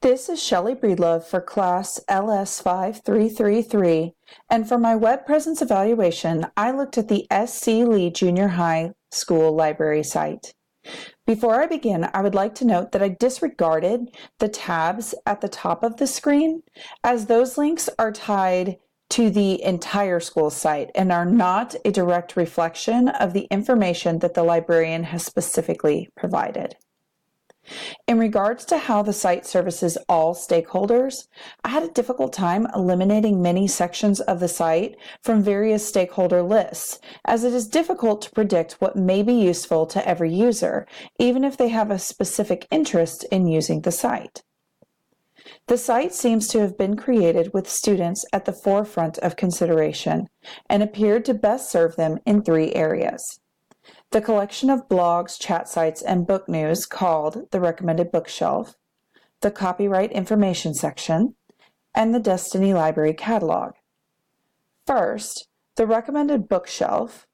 This is Shelley Breedlove for class LS5333, and for my web presence evaluation, I looked at the SC Lee Junior High School library site. Before I begin, I would like to note that I disregarded the tabs at the top of the screen, as those links are tied to the entire school site and are not a direct reflection of the information that the librarian has specifically provided. In regards to how the site services all stakeholders, I had a difficult time eliminating many sections of the site from various stakeholder lists, as it is difficult to predict what may be useful to every user, even if they have a specific interest in using the site. The site seems to have been created with students at the forefront of consideration and appeared to best serve them in three areas: the collection of blogs, chat sites, and book news called the Recommended Bookshelf, the Copyright Information section, and the Destiny Library Catalog. First, the Recommended Bookshelf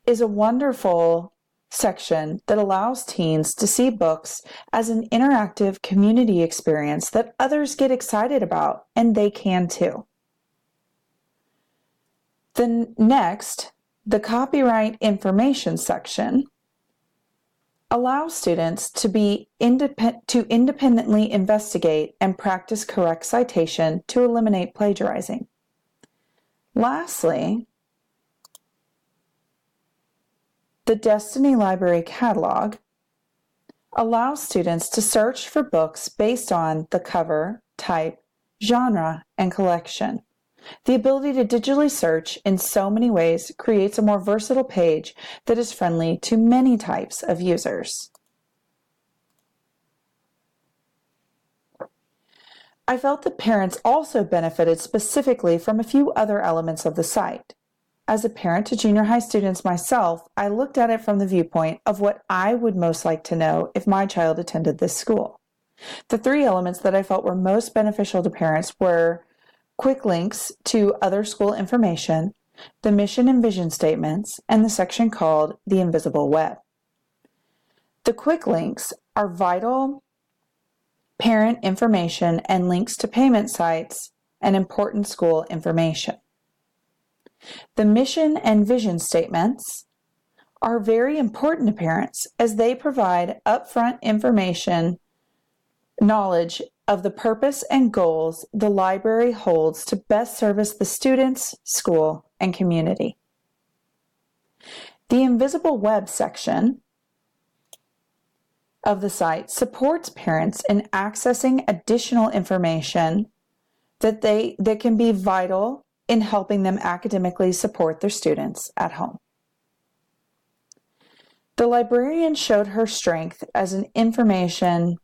is a wonderful section that allows teens to see books as an interactive community experience that others get excited about, and they can too. The Copyright Information section allows students to independently investigate and practice correct citation to eliminate plagiarizing. Lastly, the Destiny Library Catalog allows students to search for books based on the cover, type, genre, and collection. The ability to digitally search in so many ways creates a more versatile page that is friendly to many types of users. I felt that parents also benefited specifically from a few other elements of the site. As a parent to junior high students myself, I looked at it from the viewpoint of what I would most like to know if my child attended this school. The three elements that I felt were most beneficial to parents were quick links to other school information, the mission and vision statements, and the section called the Invisible Web. The quick links are vital parent information and links to payment sites and important school information. The mission and vision statements are very important to parents as they provide upfront information, knowledge of the purpose and goals the library holds to best service the students, school, and community. The Invisible Web section of the site supports parents in accessing additional information that can be vital in helping them academically support their students at home. The librarian showed her strength as an information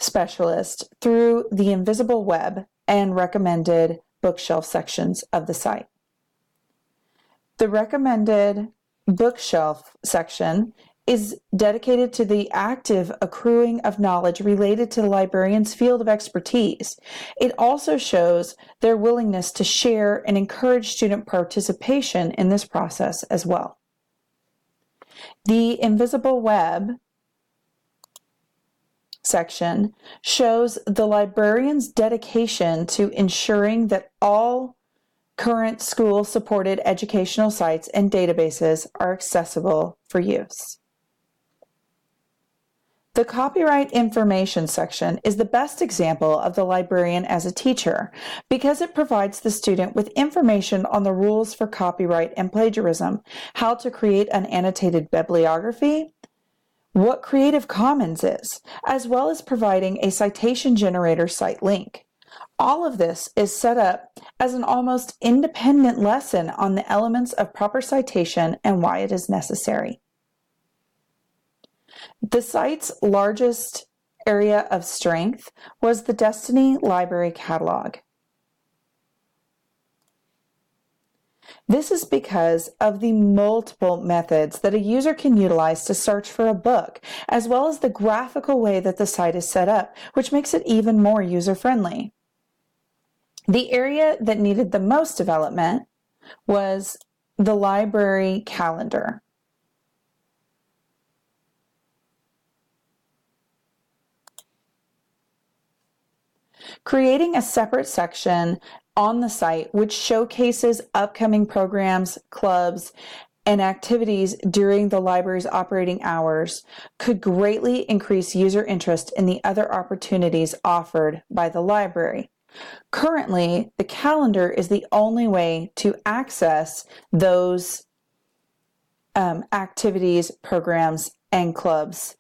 specialist through the Invisible Web and recommended bookshelf sections of the site. The recommended bookshelf section is dedicated to the active accruing of knowledge related to the librarian's field of expertise. It also shows their willingness to share and encourage student participation in this process as well. The Invisible Web section shows the librarian's dedication to ensuring that all current school-supported educational sites and databases are accessible for use. The Copyright Information section is the best example of the librarian as a teacher because it provides the student with information on the rules for copyright and plagiarism, how to create an annotated bibliography, what Creative Commons is, as well as providing a citation generator site link. All of this is set up as an almost independent lesson on the elements of proper citation and why it is necessary. The site's largest area of strength was the Destiny Library Catalog. This is because of the multiple methods that a user can utilize to search for a book, as well as the graphical way that the site is set up, which makes it even more user-friendly. The area that needed the most development was the library calendar. Creating a separate section on the site which showcases upcoming programs, clubs, and activities during the library's operating hours could greatly increase user interest in the other opportunities offered by the library. Currently, the calendar is the only way to access those activities, programs, and clubs.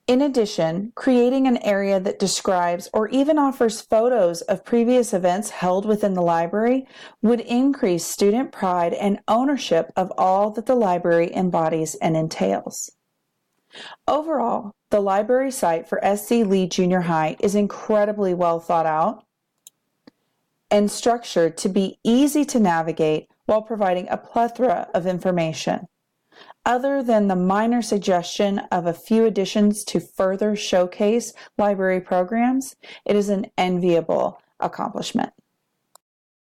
In addition, creating an area that describes or even offers photos of previous events held within the library would increase student pride and ownership of all that the library embodies and entails. Overall, the library site for SC Lee Junior High is incredibly well thought out and structured to be easy to navigate while providing a plethora of information. Other than the minor suggestion of a few additions to further showcase library programs, it is an enviable accomplishment.